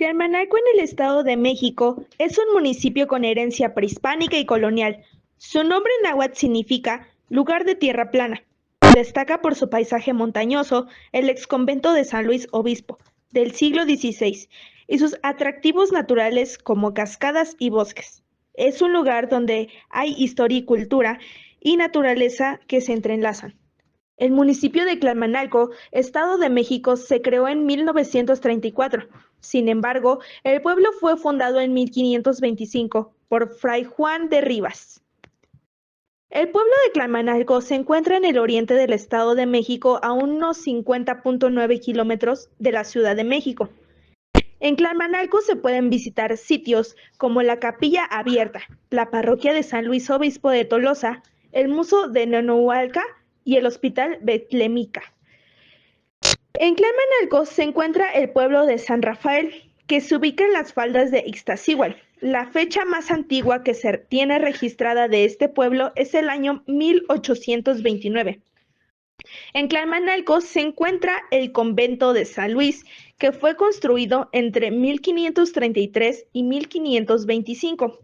Tlalmanalco en el Estado de México es un municipio con herencia prehispánica y colonial. Su nombre náhuatl significa lugar de tierra plana. Destaca por su paisaje montañoso, el exconvento de San Luis Obispo, del siglo XVI, y sus atractivos naturales como cascadas y bosques. Es un lugar donde hay historia y cultura y naturaleza que se entrelazan. El municipio de Tlalmanalco, Estado de México, se creó en 1934. Sin embargo, el pueblo fue fundado en 1525 por Fray Juan de Rivas. El pueblo de Tlalmanalco se encuentra en el oriente del Estado de México, a unos 50.9 kilómetros de la Ciudad de México. En Tlalmanalco se pueden visitar sitios como la Capilla Abierta, la Parroquia de San Luis Obispo de Tolosa, el Museo de Nenohualca y el Hospital Betlemica. En Tlalmanalco se encuentra el pueblo de San Rafael, que se ubica en las faldas de Ixtaccíhuatl. La fecha más antigua que se tiene registrada de este pueblo es el año 1829. En Tlalmanalco se encuentra el convento de San Luis, que fue construido entre 1533 y 1525.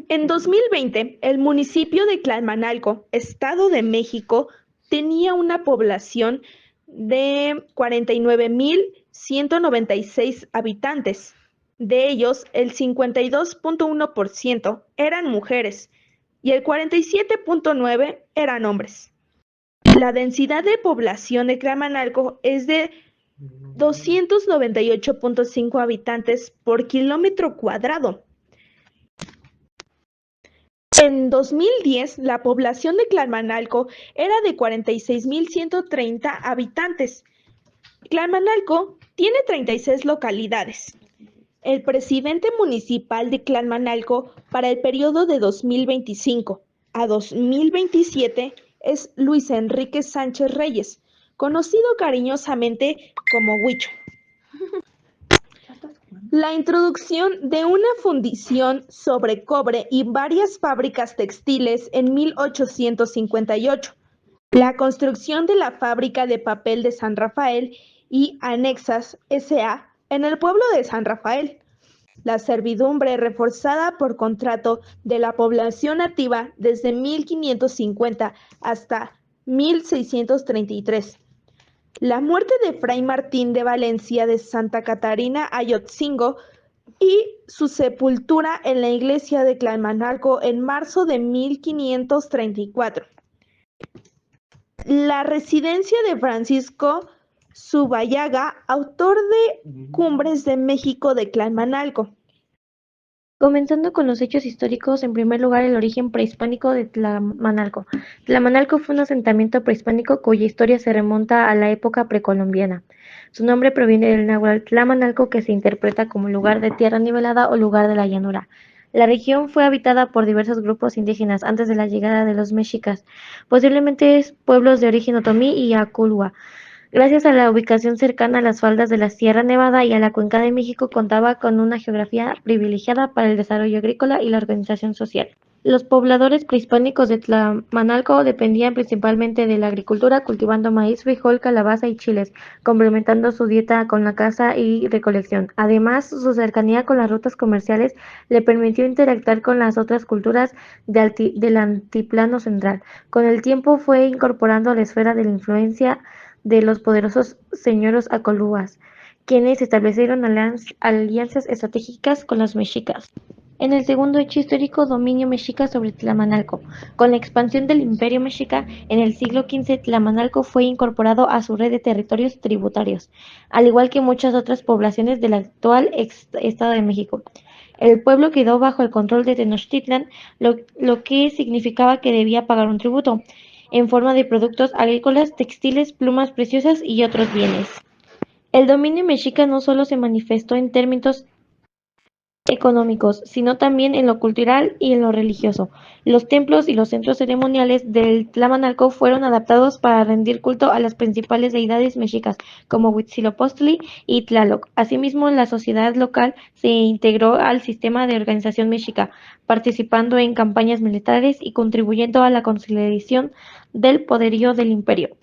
En 2020, el municipio de Tlalmanalco, Estado de México, tenía una población de 49.196 habitantes. De ellos, el 52.1% eran mujeres y el 47.9% eran hombres. La densidad de población de Tlalmanalco es de 298.5 habitantes por kilómetro cuadrado. En 2010, la población de Tlalmanalco era de 46.130 habitantes. Tlalmanalco tiene 36 localidades. El presidente municipal de Tlalmanalco para el periodo de 2025 a 2027 es Luis Enrique Sánchez Reyes, conocido cariñosamente como Huicho. La introducción de una fundición sobre cobre y varias fábricas textiles en 1858. La construcción de la fábrica de papel de San Rafael y Anexas S.A. en el pueblo de San Rafael. La servidumbre reforzada por contrato de la población nativa desde 1550 hasta 1633. La muerte de Fray Martín de Valencia de Santa Catarina Ayotzingo y su sepultura en la iglesia de Tlalmanalco en marzo de 1534. La residencia de Francisco Zubayaga, autor de Cumbres de México de Tlalmanalco. Comenzando con los hechos históricos, en primer lugar el origen prehispánico de Tlamanalco. Tlamanalco fue un asentamiento prehispánico cuya historia se remonta a la época precolombiana. Su nombre proviene del náhuatl Tlamanalco, que se interpreta como lugar de tierra nivelada o lugar de la llanura. La región fue habitada por diversos grupos indígenas antes de la llegada de los mexicas, posiblemente pueblos de origen otomí y aculhua. Gracias a la ubicación cercana a las faldas de la Sierra Nevada y a la Cuenca de México, contaba con una geografía privilegiada para el desarrollo agrícola y la organización social. Los pobladores prehispánicos de Tlamanalco dependían principalmente de la agricultura, cultivando maíz, frijol, calabaza y chiles, complementando su dieta con la caza y recolección. Además, su cercanía con las rutas comerciales le permitió interactuar con las otras culturas del altiplano central. Con el tiempo fue incorporando a la esfera de la influencia de los poderosos señoros acolhuas, quienes establecieron alianzas estratégicas con los mexicas. En el segundo hecho histórico, dominio mexica sobre Tlamanalco. Con la expansión del Imperio Mexica en el siglo XV, Tlamanalco fue incorporado a su red de territorios tributarios, al igual que muchas otras poblaciones del actual Estado de México. El pueblo quedó bajo el control de Tenochtitlan, lo que significaba que debía pagar un tributo en forma de productos agrícolas, textiles, plumas preciosas y otros bienes. El dominio mexica no solo se manifestó en términos económicos, sino también en lo cultural y en lo religioso. Los templos y los centros ceremoniales del Tlamanalco fueron adaptados para rendir culto a las principales deidades mexicas, como Huitzilopochtli y Tlaloc. Asimismo, la sociedad local se integró al sistema de organización mexica, participando en campañas militares y contribuyendo a la consolidación del poderío del imperio.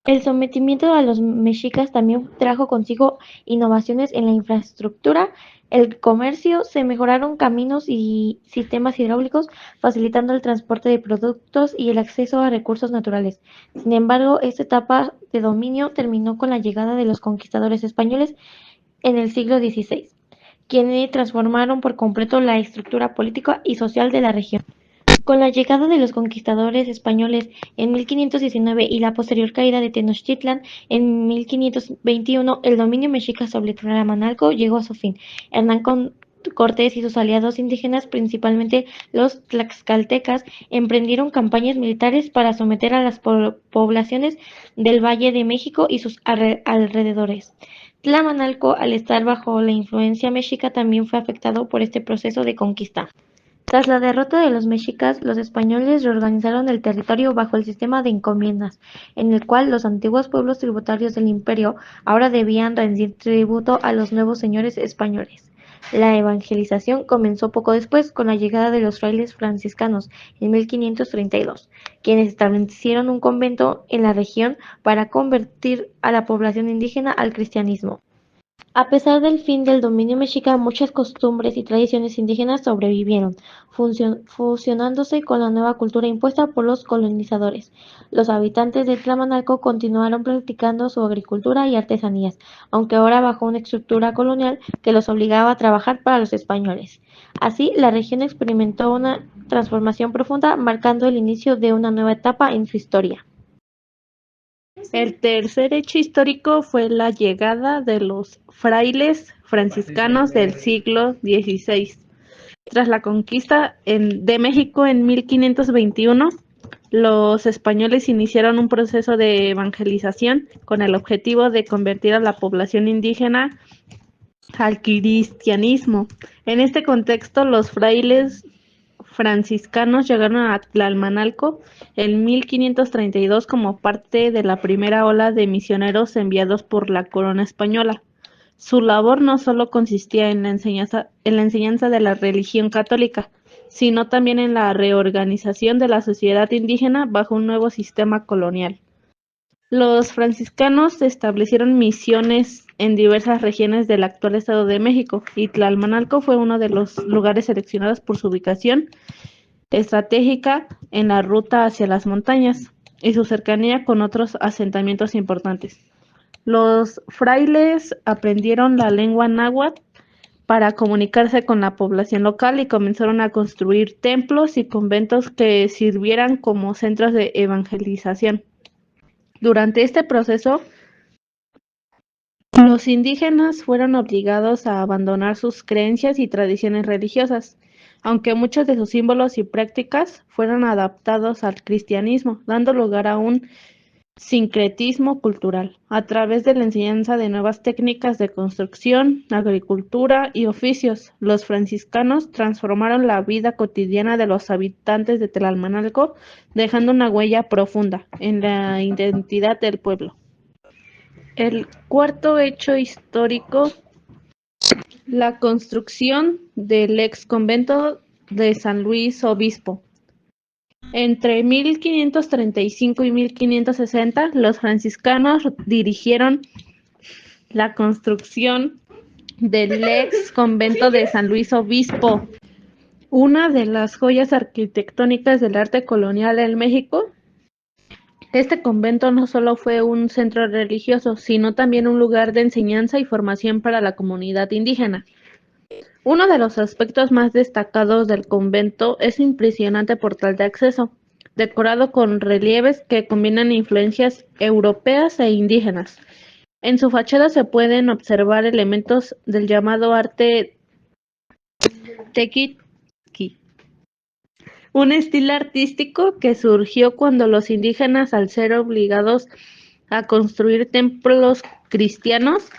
El sometimiento a los mexicas también trajo consigo innovaciones en la infraestructura, el comercio, se mejoraron caminos y sistemas hidráulicos, facilitando el transporte de productos y el acceso a recursos naturales. Sin embargo, esta etapa de dominio terminó con la llegada de los conquistadores españoles en el siglo XVI, quienes transformaron por completo la estructura política y social de la región. Con la llegada de los conquistadores españoles en 1519 y la posterior caída de Tenochtitlan en 1521, el dominio mexica sobre Tlamanalco llegó a su fin. Hernán Cortés y sus aliados indígenas, principalmente los tlaxcaltecas, emprendieron campañas militares para someter a las poblaciones del Valle de México y sus alrededores. Tlamanalco, al estar bajo la influencia mexica, también fue afectado por este proceso de conquista. Tras la derrota de los mexicas, los españoles reorganizaron el territorio bajo el sistema de encomiendas, en el cual los antiguos pueblos tributarios del imperio ahora debían rendir tributo a los nuevos señores españoles. La evangelización comenzó poco después con la llegada de los frailes franciscanos en 1532, quienes establecieron un convento en la región para convertir a la población indígena al cristianismo. A pesar del fin del dominio mexica, muchas costumbres y tradiciones indígenas sobrevivieron, fusionándose con la nueva cultura impuesta por los colonizadores. Los habitantes de Tlamanalco continuaron practicando su agricultura y artesanías, aunque ahora bajo una estructura colonial que los obligaba a trabajar para los españoles. Así, la región experimentó una transformación profunda, marcando el inicio de una nueva etapa en su historia. El tercer hecho histórico fue la llegada de los frailes franciscanos del siglo XVI. Tras la conquista de México en 1521, los españoles iniciaron un proceso de evangelización con el objetivo de convertir a la población indígena al cristianismo. En este contexto, los frailes franciscanos llegaron a Tlalmanalco en 1532 como parte de la primera ola de misioneros enviados por la corona española. Su labor no solo consistía en la enseñanza de la religión católica, sino también en la reorganización de la sociedad indígena bajo un nuevo sistema colonial. Los franciscanos establecieron misiones en diversas regiones del actual Estado de México, y Tlalmanalco fue uno de los lugares seleccionados por su ubicación estratégica en la ruta hacia las montañas y su cercanía con otros asentamientos importantes. Los frailes aprendieron la lengua náhuatl para comunicarse con la población local y comenzaron a construir templos y conventos que sirvieran como centros de evangelización. Durante este proceso, los indígenas fueron obligados a abandonar sus creencias y tradiciones religiosas, aunque muchos de sus símbolos y prácticas fueron adaptados al cristianismo, dando lugar a un sincretismo cultural, a través de la enseñanza de nuevas técnicas de construcción, agricultura y oficios. Los franciscanos transformaron la vida cotidiana de los habitantes de Tlalmanalco, dejando una huella profunda en la identidad del pueblo. El cuarto hecho histórico, la construcción del ex convento de San Luis Obispo. Entre 1535 y 1560, los franciscanos dirigieron la construcción del ex convento de San Luis Obispo, una de las joyas arquitectónicas del arte colonial en México. Este convento no solo fue un centro religioso, sino también un lugar de enseñanza y formación para la comunidad indígena. Uno de los aspectos más destacados del convento es su impresionante portal de acceso, decorado con relieves que combinan influencias europeas e indígenas. En su fachada se pueden observar elementos del llamado arte tequitqui, un estilo artístico que surgió cuando los indígenas, al ser obligados a construir templos cristianos,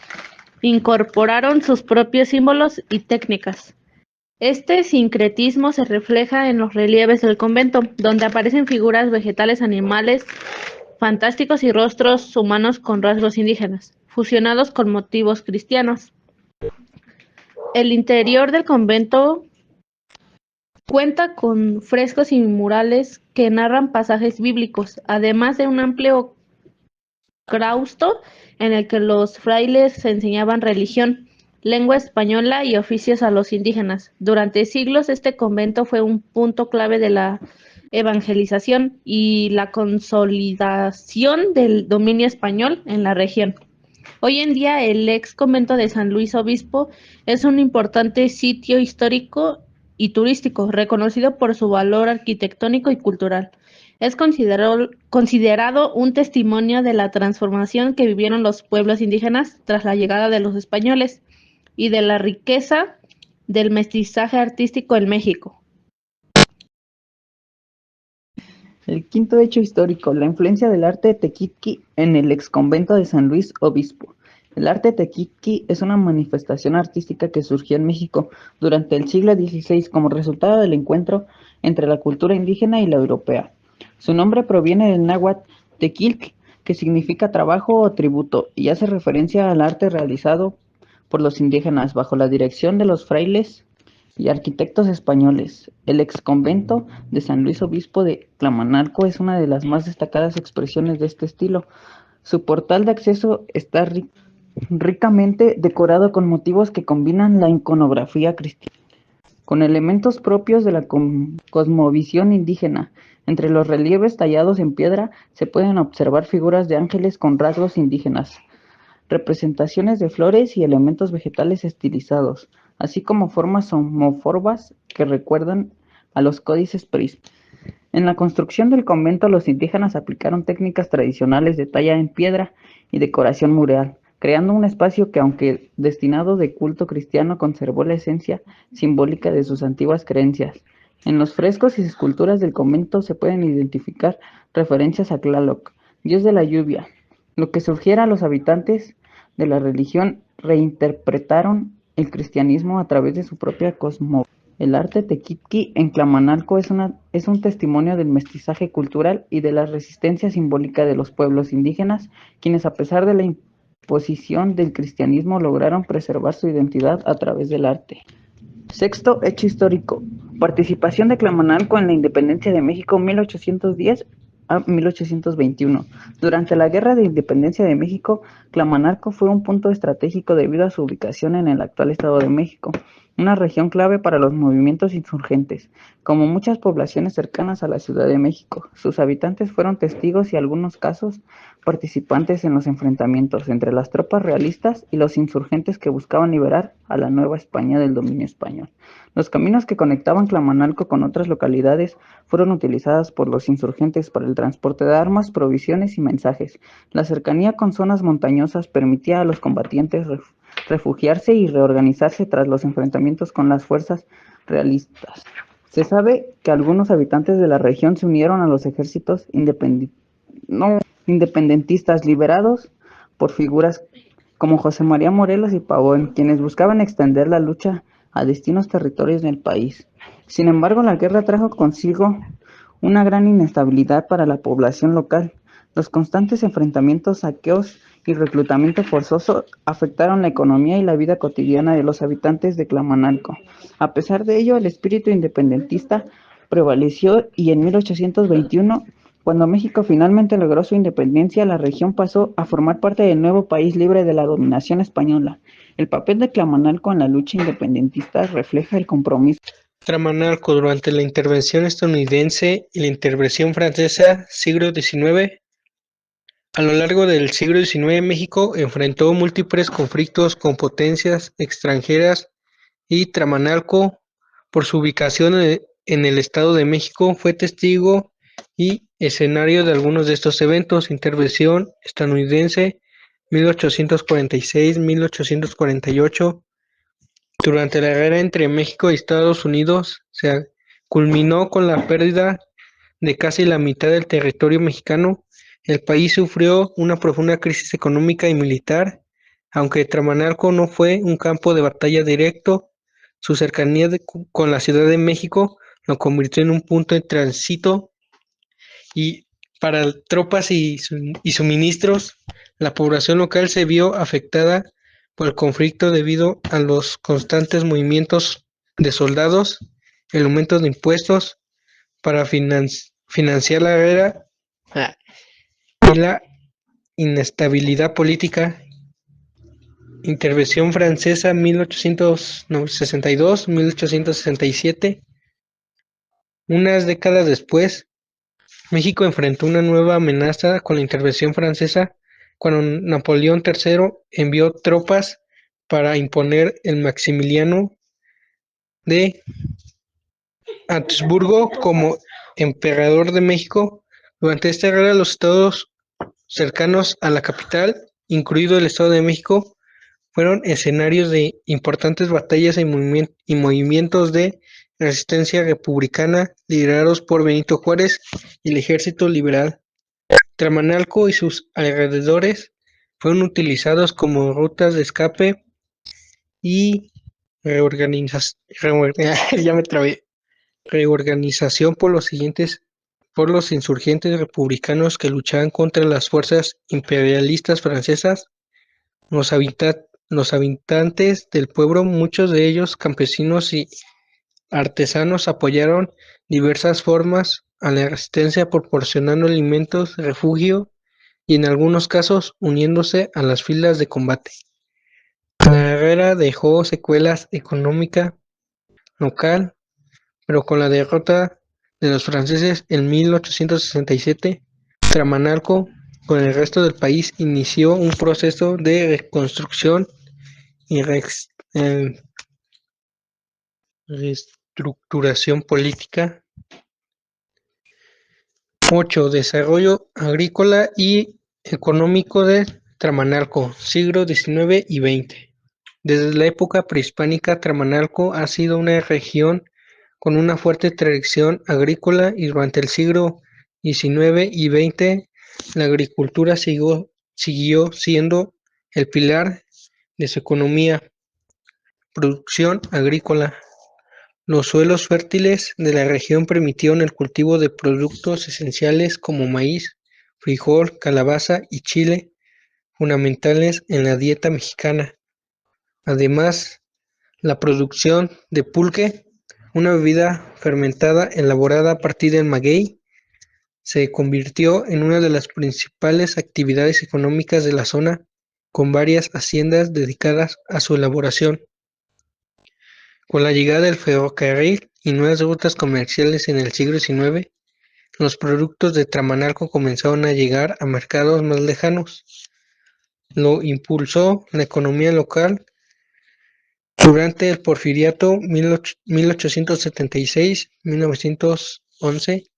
incorporaron sus propios símbolos y técnicas. Este sincretismo se refleja en los relieves del convento, donde aparecen figuras vegetales, animales fantásticos y rostros humanos con rasgos indígenas, fusionados con motivos cristianos. El interior del convento cuenta con frescos y murales que narran pasajes bíblicos, además de un amplio claustro en el que los frailes enseñaban religión, lengua española y oficios a los indígenas. Durante siglos este convento fue un punto clave de la evangelización y la consolidación del dominio español en la región. Hoy en día el ex convento de San Luis Obispo es un importante sitio histórico y turístico, reconocido por su valor arquitectónico y cultural. Es considerado un testimonio de la transformación que vivieron los pueblos indígenas tras la llegada de los españoles y de la riqueza del mestizaje artístico en México. El quinto hecho histórico, la influencia del arte tequitqui en el exconvento de San Luis Obispo. El arte tequitqui es una manifestación artística que surgió en México durante el siglo XVI como resultado del encuentro entre la cultura indígena y la europea. Su nombre proviene del náhuatl tequiltl, que significa trabajo o tributo, y hace referencia al arte realizado por los indígenas bajo la dirección de los frailes y arquitectos españoles. El exconvento de San Luis Obispo de Tlamanalco es una de las más destacadas expresiones de este estilo. Su portal de acceso está ricamente decorado con motivos que combinan la iconografía cristiana con elementos propios de la cosmovisión indígena. Entre los relieves tallados en piedra se pueden observar figuras de ángeles con rasgos indígenas, representaciones de flores y elementos vegetales estilizados, así como formas homorfas que recuerdan a los códices prehispánicos. En la construcción del convento, los indígenas aplicaron técnicas tradicionales de talla en piedra y decoración mural, creando un espacio que, aunque destinado de culto cristiano, conservó la esencia simbólica de sus antiguas creencias. En los frescos y esculturas del convento se pueden identificar referencias a Tlaloc, dios de la lluvia, lo que sugiere a los habitantes de la religión reinterpretaron el cristianismo a través de su propia cosmovisión. El arte tequitqui en Tlamanalco es un testimonio del mestizaje cultural y de la resistencia simbólica de los pueblos indígenas, quienes a pesar de la imposición del cristianismo lograron preservar su identidad a través del arte. Sexto hecho histórico. Participación de Tlamanalco en la independencia de México 1810 a 1821. Durante la Guerra de Independencia de México, Tlamanalco fue un punto estratégico debido a su ubicación en el actual Estado de México, una región clave para los movimientos insurgentes. Como muchas poblaciones cercanas a la Ciudad de México, sus habitantes fueron testigos y en algunos casos participantes en los enfrentamientos entre las tropas realistas y los insurgentes que buscaban liberar a la Nueva España del dominio español. Los caminos que conectaban Tlamanalco con otras localidades fueron utilizadas por los insurgentes para el transporte de armas, provisiones y mensajes. La cercanía con zonas montañosas permitía a los combatientes refugiarse y reorganizarse tras los enfrentamientos con las fuerzas realistas. Se sabe que algunos habitantes de la región se unieron a los ejércitos independentistas liderados por figuras como José María Morelos y Pavón, quienes buscaban extender la lucha a distintos territorios del país. Sin embargo, la guerra trajo consigo una gran inestabilidad para la población local. Los constantes enfrentamientos, saqueos y reclutamiento forzoso afectaron la economía y la vida cotidiana de los habitantes de Tlamanalco. A pesar de ello, el espíritu independentista prevaleció y en 1821, cuando México finalmente logró su independencia, la región pasó a formar parte del nuevo país libre de la dominación española. El papel de Tlamanalco en la lucha independentista refleja el compromiso. Tlamanalco durante la intervención estadounidense y la intervención francesa, siglo XIX. A lo largo del siglo XIX, México enfrentó múltiples conflictos con potencias extranjeras y Tlamanalco, por su ubicación en el Estado de México, fue testigo y escenario de algunos de estos eventos. Intervención estadounidense 1846-1848. Durante la guerra entre México y Estados Unidos se culminó con la pérdida de casi la mitad del territorio mexicano. El país sufrió una profunda crisis económica y militar. Aunque Tlamanalco no fue un campo de batalla directo, su cercanía con la Ciudad de México lo convirtió en un punto de tránsito y para tropas y suministros. La población local se vio afectada por el conflicto debido a los constantes movimientos de soldados, el aumento de impuestos para financiar la guerra y inestabilidad política. Intervención francesa 1862-1867. Unas décadas después, México enfrentó una nueva amenaza con la intervención francesa cuando Napoleón III envió tropas para imponer el Maximiliano de Habsburgo como emperador de México. Durante esta guerra, los estados cercanos a la capital, incluido el Estado de México, fueron escenarios de importantes batallas y movimientos de resistencia republicana liderados por Benito Juárez y el Ejército Liberal. Tlamanalco y sus alrededores fueron utilizados como rutas de escape y ya me trabé. Reorganización por los insurgentes republicanos que luchaban contra las fuerzas imperialistas francesas. Los habitantes del pueblo, muchos de ellos campesinos y artesanos, apoyaron diversas formas a la resistencia proporcionando alimentos, refugio y en algunos casos uniéndose a las filas de combate. La guerra dejó secuelas económicas local, pero con la derrota de los franceses en 1867, Tlamanalco, con el resto del país, inició un proceso de reconstrucción y reestructuración política. 8. Desarrollo agrícola y económico de Tlamanalco, siglo XIX y XX. Desde la época prehispánica, Tlamanalco ha sido una región con una fuerte tradición agrícola y durante el siglo XIX y XX la agricultura siguió siendo el pilar de su economía. Producción agrícola. Los suelos fértiles de la región permitieron el cultivo de productos esenciales como maíz, frijol, calabaza y chile, fundamentales en la dieta mexicana. Además, la producción de pulque, una bebida fermentada elaborada a partir del maguey, se convirtió en una de las principales actividades económicas de la zona, con varias haciendas dedicadas a su elaboración. Con la llegada del ferrocarril y nuevas rutas comerciales en el siglo XIX, los productos de Tlamanalco comenzaron a llegar a mercados más lejanos. Lo impulsó la economía local. Durante el Porfiriato 1876-1911,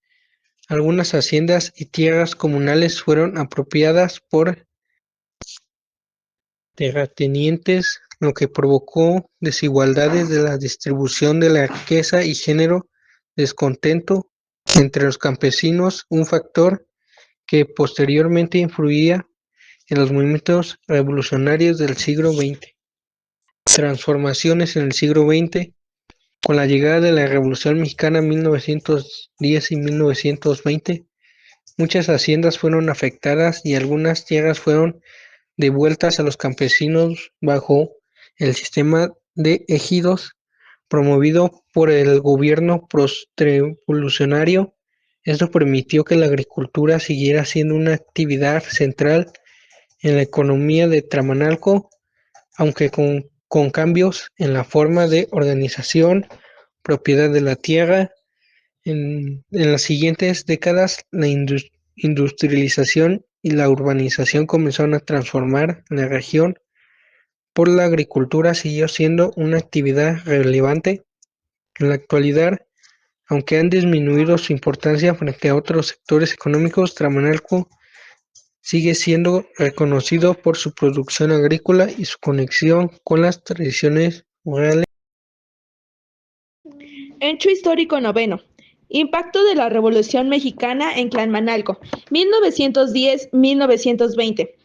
algunas haciendas y tierras comunales fueron apropiadas por terratenientes, lo que provocó desigualdades de la distribución de la riqueza y generó descontento entre los campesinos, un factor que posteriormente influiría en los movimientos revolucionarios del siglo XX. Transformaciones en el siglo XX. Con la llegada de la Revolución Mexicana en 1910 y 1920, muchas haciendas fueron afectadas y algunas tierras fueron devueltas a los campesinos bajo el sistema de ejidos promovido por el gobierno postrevolucionario. Esto permitió que la agricultura siguiera siendo una actividad central en la economía de Tlamanalco, aunque con cambios en la forma de organización, propiedad de la tierra. En las siguientes décadas, la industrialización y la urbanización comenzaron a transformar la región. Por la agricultura siguió siendo una actividad relevante. En la actualidad, aunque han disminuido su importancia frente a otros sectores económicos, Tlamanalco sigue siendo reconocido por su producción agrícola y su conexión con las tradiciones rurales. Hecho histórico noveno. Impacto de la Revolución Mexicana en Tlamanalco, 1910-1920.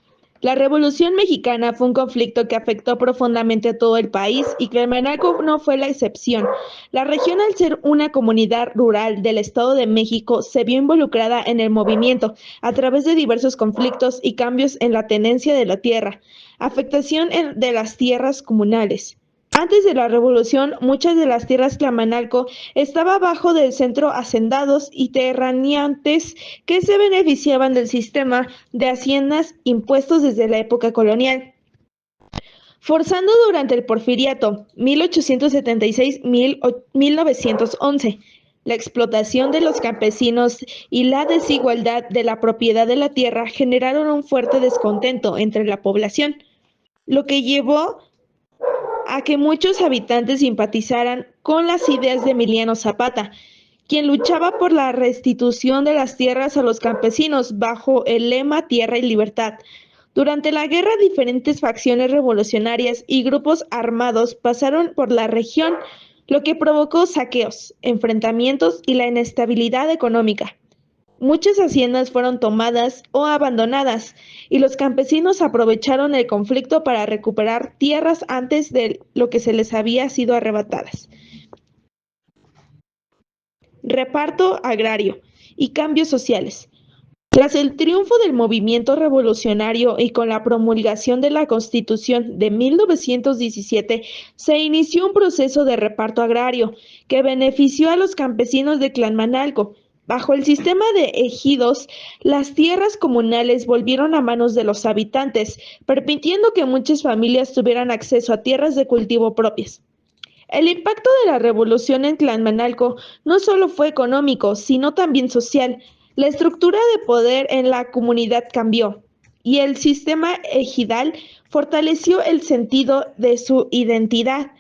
La Revolución Mexicana fue un conflicto que afectó profundamente a todo el país y Tlamanalco no fue la excepción. La región, al ser una comunidad rural del Estado de México, se vio involucrada en el movimiento a través de diversos conflictos y cambios en la tenencia de la tierra, afectación de las tierras comunales, Antes de la revolución, muchas de las tierras Tlamanalco estaban abajo del centro hacendados y terratenientes que se beneficiaban del sistema de haciendas impuestos desde la época colonial. Forzando durante el Porfiriato, 1876-1911, la explotación de los campesinos y la desigualdad de la propiedad de la tierra generaron un fuerte descontento entre la población, lo que llevó a que muchos habitantes simpatizaran con las ideas de Emiliano Zapata, quien luchaba por la restitución de las tierras a los campesinos bajo el lema Tierra y Libertad. Durante la guerra, diferentes facciones revolucionarias y grupos armados pasaron por la región, lo que provocó saqueos, enfrentamientos y la inestabilidad económica. Muchas haciendas fueron tomadas o abandonadas, y los campesinos aprovecharon el conflicto para recuperar tierras antes de lo que se les había sido arrebatadas. Reparto agrario y cambios sociales. Tras el triunfo del movimiento revolucionario y con la promulgación de la Constitución de 1917, se inició un proceso de reparto agrario que benefició a los campesinos de Tlamanalco. Bajo el sistema de ejidos, las tierras comunales volvieron a manos de los habitantes, permitiendo que muchas familias tuvieran acceso a tierras de cultivo propias. El impacto de la revolución en Tlamanalco no solo fue económico, sino también social. La estructura de poder en la comunidad cambió, y el sistema ejidal fortaleció el sentido de su identidad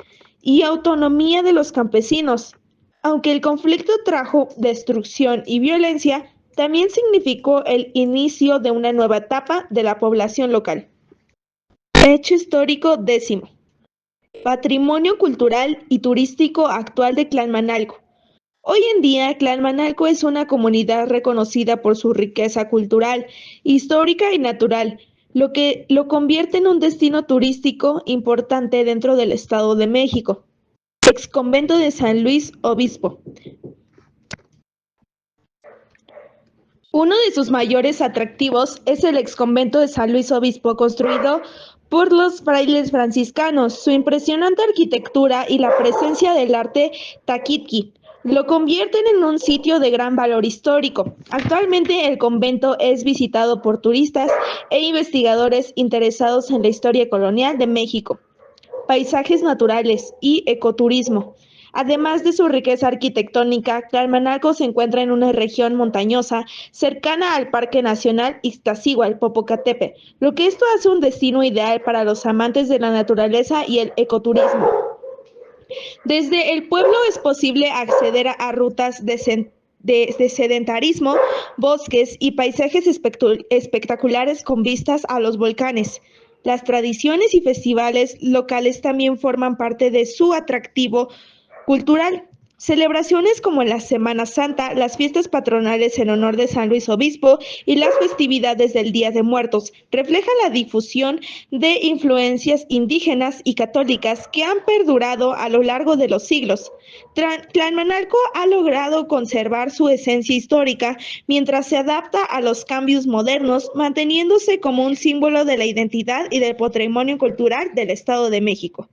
y autonomía de los campesinos. Aunque el conflicto trajo destrucción y violencia, también significó el inicio de una nueva etapa de la población local. Hecho histórico 10. Patrimonio cultural y turístico actual de Tlamanalco. Hoy en día, Tlamanalco es una comunidad reconocida por su riqueza cultural, histórica y natural, lo que lo convierte en un destino turístico importante dentro del Estado de México. Exconvento de San Luis Obispo. Uno de sus mayores atractivos es el exconvento de San Luis Obispo, construido por los frailes franciscanos. Su impresionante arquitectura y la presencia del arte taquiqui lo convierten en un sitio de gran valor histórico. Actualmente el convento es visitado por turistas e investigadores interesados en la historia colonial de México, paisajes naturales y ecoturismo. Además de su riqueza arquitectónica, Tlamanalco se encuentra en una región montañosa cercana al Parque Nacional Iztaccíhuatl-Popocatépetl, lo que esto hace un destino ideal para los amantes de la naturaleza y el ecoturismo. Desde el pueblo es posible acceder a rutas de sedentarismo, bosques y paisajes espectaculares con vistas a los volcanes. Las tradiciones y festivales locales también forman parte de su atractivo cultural. Celebraciones como la Semana Santa, las fiestas patronales en honor de San Luis Obispo y las festividades del Día de Muertos reflejan la difusión de influencias indígenas y católicas que han perdurado a lo largo de los siglos. Tlamanalco ha logrado conservar su esencia histórica mientras se adapta a los cambios modernos, manteniéndose como un símbolo de la identidad y del patrimonio cultural del Estado de México.